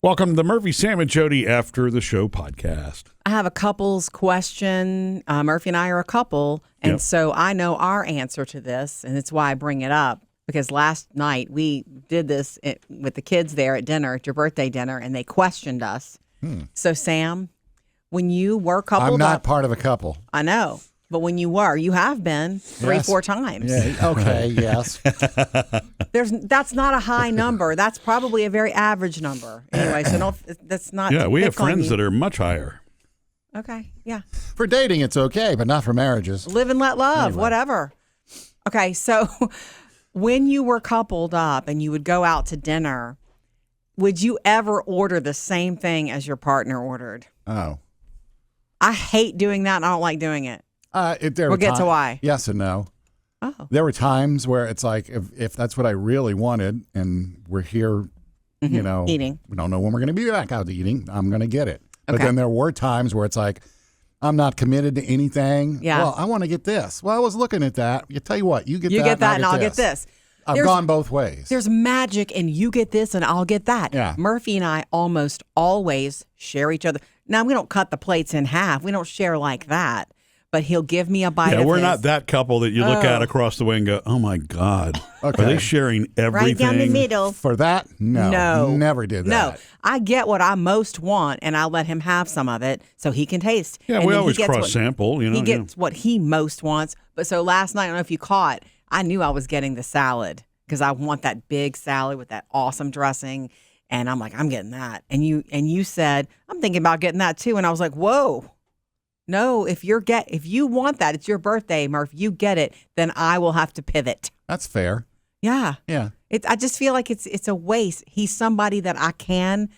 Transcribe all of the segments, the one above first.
Welcome to the Murphy, Sam, and Jodi After the Show podcast. I have a couple's question. Murphy and I are a couple, and so I know our answer to this, and it's why I bring it up, because last night we did this with the kids there at dinner, at your birthday dinner, and they questioned us. So, Sam, when you were coupled I'm not up, part of a couple. I know, but when you were, you have been 3-4 times. Yeah, okay, yes. That's not a high number. That's probably a very average number. Anyway, so that's not. Yeah, we have pick on friends you. that are much higher. Okay, yeah. For dating, it's okay, but not for marriages. Live and let love, Anyway. whatever. Okay, so when you were coupled up and you would go out to dinner, would you ever order the same thing as your partner ordered? Oh. I hate doing that, and I don't like doing it. We'll get to why. Yes and no. Oh. There were times where it's like, if that's what I really wanted and we're here, Eating. we don't know when we're going to be back out eating, I'm going to get it. But Okay. then there were times where it's like, I'm not committed to anything. Yeah. Well, I want to get this. Well, I was looking at that. You tell you what, you get that and I'll get this. I've gone both ways. There's magic in you get this and I'll get that. Yeah. Murphy and I almost always share each other. Now, we don't cut the plates in half. We don't share like that. But he'll give me a bite of Yeah, we're his. not that couple that you look at across the way and go, oh, my God. Okay. Are they sharing everything? Right down the middle. For that, no. Never did that. No, I get what I most want, and I'll let him have some of it so he can taste. Yeah, and we then always he gets cross-sample, He gets what he most wants. But so last night, I don't know if you caught, I knew I was getting the salad because I want that big salad with that awesome dressing, and I'm like, I'm getting that. And you said, I'm thinking about getting that too, and I was like, whoa. No, if you want that, it's your birthday, Murph. You get it, then I will have to pivot. That's fair. Yeah. Yeah. I just feel like it's a waste. He's somebody that I can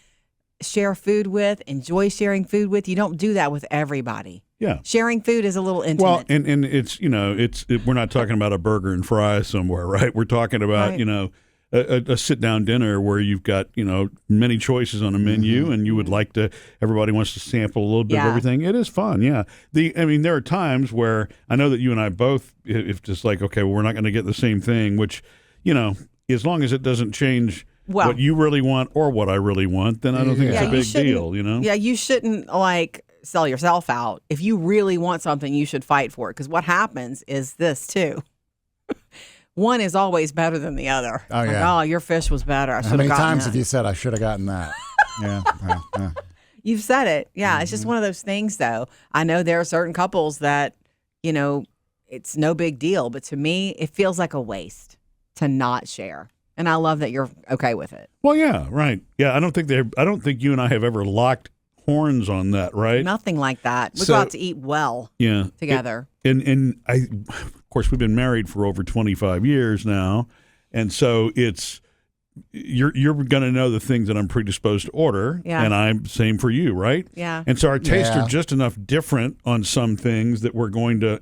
share food with, enjoy sharing food with. You don't do that with everybody. Yeah. Sharing food is a little intimate. Well, and it's, we're not talking about a burger and fries somewhere, right? We're talking about, Right. A sit-down dinner where you've got, many choices on a menu and you would like to, everybody wants to sample a little bit of Yeah. everything. It is fun, yeah. There are times where I know that you and I both, if just like, okay, well, we're not going to get the same thing, which, as long as it doesn't change what you really want or what I really want, then I don't think it's a big deal, Yeah, you shouldn't, sell yourself out. If you really want something, you should fight for it. Because what happens is this, too. One is always better than the other. Oh, yeah. Your fish was better. I should How have many gotten times that. have you said I should have gotten that? Yeah. You've said it. Yeah, it's just one of those things, though. I know there are certain couples that, it's no big deal. But to me, it feels like a waste to not share. And I love that you're okay with it. Well, yeah, right. Yeah, I don't think you and I have ever locked horns on that, right? Nothing like that. We So- go out to eat well together. And of course, we've been married for over 25 years now, and so you're going to know the things that I'm predisposed to order, and I'm same for you, right? Yeah. And so our tastes Yeah. are just enough different on some things that we're going to,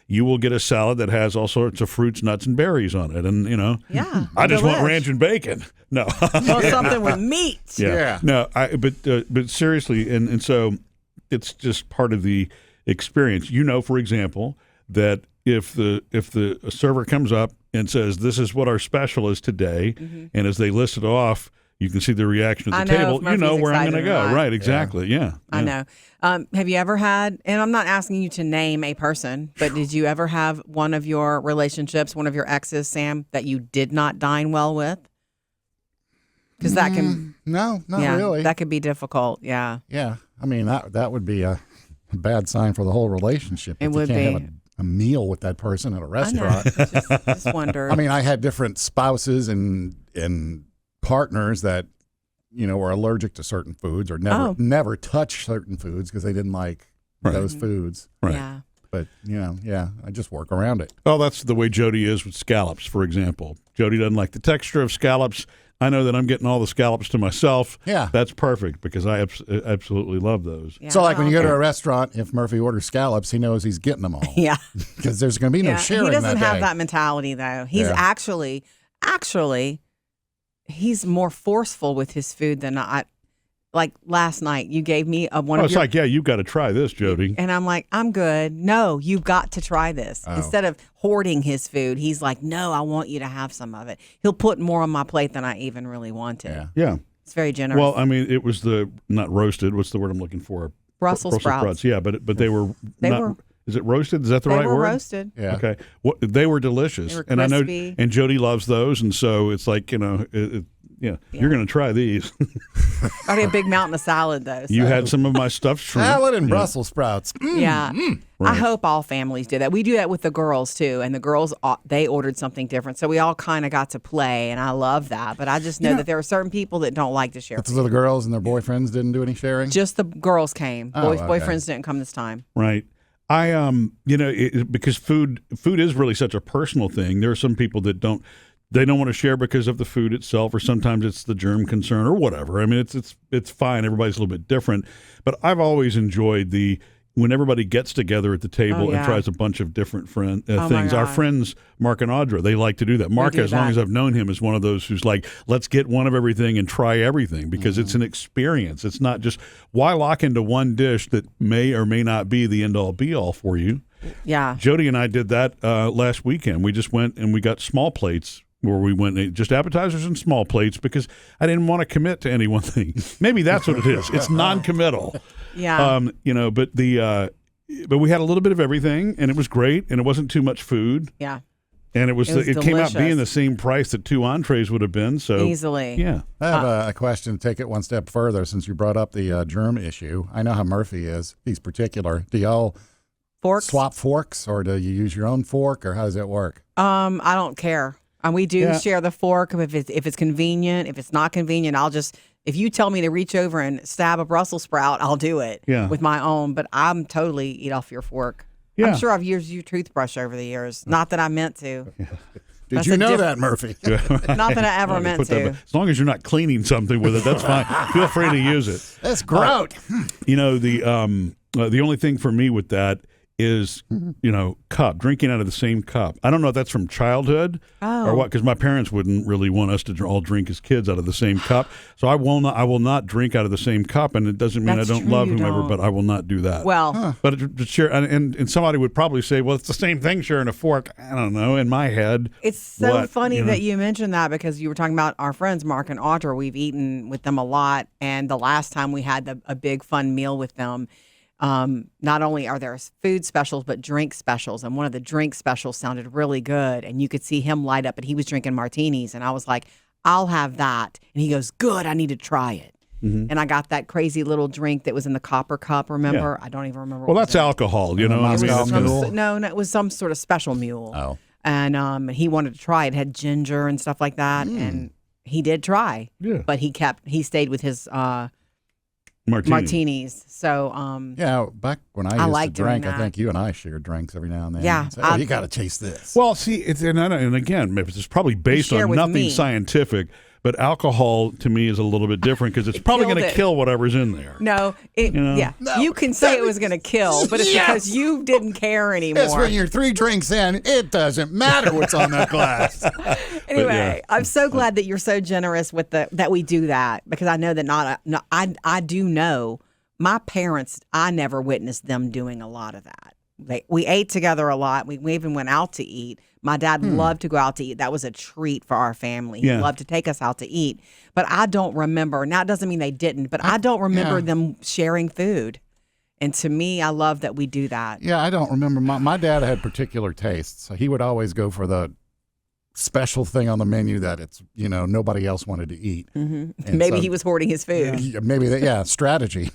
you will get a salad that has all sorts of fruits, nuts, and berries on it, and Yeah. I just want delish. ranch and bacon. No. Want something with meat. Yeah. No, but seriously, and so it's just part of the experience. For example, that if the server comes up and says, "This is what our special is today," and as they list it off, you can see the reaction at the I know table. if You know Murphy's where I'm excited going to or go. not. Right? Exactly. Yeah. I know. Have you ever had, and I'm not asking you to name a person, but did you ever have one of your relationships, one of your exes, Sam, that you did not dine well with? Because that can, No, not really. that could be difficult. Yeah. Yeah. I mean, that would be a bad sign for the whole relationship. It if would you can't be. have a meal with that person at a I know. restaurant. just wonder. I mean, I had different spouses and partners that, were allergic to certain foods or never touch certain foods because they didn't like those foods. Right. Yeah. But, I just work around it. Well, that's the way Jodi is with scallops, for example. Jodi doesn't like the texture of scallops. I know that I'm getting all the scallops to myself. Yeah. That's perfect because I absolutely love those. Yeah. So, like when you go to Okay. a restaurant, if Murphy orders scallops, he knows he's getting them all. Yeah. Because there's going to be no sharing He doesn't that have day. that mentality, though. He's Yeah. actually, he's more forceful with his food than I. Like last night, you gave me one of It's your... like, yeah, you've got to try this, Jodi. And I'm like, I'm good. No, you've got to try this. Oh. Instead of hoarding his food, he's like, no, I want you to have some of it. He'll put more on my plate than I even really wanted. Yeah. Yeah. It's very generous. Well, I mean, it was not roasted. What's the word I'm looking for? Brussels sprouts. Yeah, but they were Is it roasted? Is that the right word? They were roasted. Yeah. Okay. They were delicious. They were and I know, crispy. and Jodi loves those, and so it's like, you're going to try these. I had a big mountain of salad, though. So. You had some of my stuffed shrimp. Salad and Brussels sprouts. Yeah. Right. I hope all families do that. We do that with the girls, too. And the girls, they ordered something different. So we all kind of got to play, and I love that. But I just know that there are certain people that don't like to share. So the girls and their boyfriends didn't do any sharing? Just the girls came. Oh, okay. Boyfriends didn't come this time. Right. I because food is really such a personal thing. There are some people that don't want to share because of the food itself, or sometimes it's the germ concern or whatever. I mean, it's fine. Everybody's a little bit different, but I've always enjoyed when everybody gets together at the table and tries a bunch of different things. Our friends Mark and Audra, they like to do that. Mark, as long as I've known him, is one of those who's like, let's get one of everything and try everything, because it's an experience. It's not just, why lock into one dish that may or may not be the end all be all for you. Yeah. Jodi and I did that last weekend. We just went and we got small plates, where we went just appetizers and small plates, because I didn't want to commit to any one thing. Maybe that's what it is. It's non-committal. Yeah. But we had a little bit of everything, and it was great, and it wasn't too much food. Yeah. And it delicious. came out being the same price that 2 entrees would have been. So easily. Yeah. I have a question to take it one step further, since you brought up the germ issue. I know how Murphy is. He's particular. Do y'all swap forks, or do you use your own fork, or how does it work? I don't care. And we do share the fork if it's convenient. If it's not convenient, if you tell me to reach over and stab a Brussels sprout, I'll do it with my own. But I'm totally eat off your fork. Yeah. I'm sure I've used your toothbrush over the years. Not that I meant to. Did you know that, Murphy? Not that I ever meant to. As long as you're not cleaning something with it, that's fine. Feel free to use it. That's grout. The only thing for me with that is, cup, drinking out of the same cup. I don't know if that's from childhood or what, because my parents wouldn't really want us to all drink as kids out of the same cup. So I will not drink out of the same cup, and it doesn't mean I don't love whomever, but I will not do that. Well, but to share, and somebody would probably say, well, it's the same thing sharing a fork. I don't know. In my head, it's so funny that you mentioned that, because you were talking about our friends Mark and Audra. We've eaten with them a lot, and the last time we had a big fun meal with them. Not only are there food specials, but drink specials. And one of the drink specials sounded really good. And you could see him light up, and he was drinking martinis. And I was like, I'll have that. And he goes, good, I need to try it. Mm-hmm. And I got that crazy little drink that was in the copper cup, remember? Yeah. I don't even remember. Well, that's alcohol, No, it was some sort of special mule. Oh. And he wanted to try it. It had ginger and stuff like that. And he did try. Yeah. But he stayed with his martinis. So back when I used to drink, I think you and I shared drinks every now and then. Yeah, say, you got to taste this. Well, see, and again, it's probably based on nothing scientific, but alcohol to me is a little bit different, because it's probably going to kill whatever's in there. No, you can say it was going to kill, but it's because you didn't care anymore. It's when you're 3 drinks in, it doesn't matter what's on that glass. Anyway, I'm so glad that you're so generous with that we do that, because I know that I do know my parents, I never witnessed them doing a lot of that. We ate together a lot. We even went out to eat. My dad loved to go out to eat. That was a treat for our family. He loved to take us out to eat. But I don't remember. Now, it doesn't mean they didn't, but I don't remember them sharing food. And to me, I love that we do that. Yeah, I don't remember. My dad had particular tastes. So he would always go for the special thing on the menu that nobody else wanted to eat. Mm-hmm. Maybe he was hoarding his food. Maybe strategy.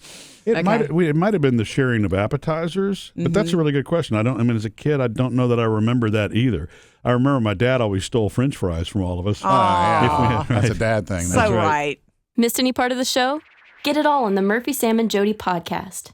It might have been the sharing of appetizers, but that's a really good question. As a kid, I don't know that I remember that either. I remember my dad always stole French fries from all of us. That's a dad thing. That's right. Missed any part of the show? Get it all on the Murphy, Sam, and Jodi podcast.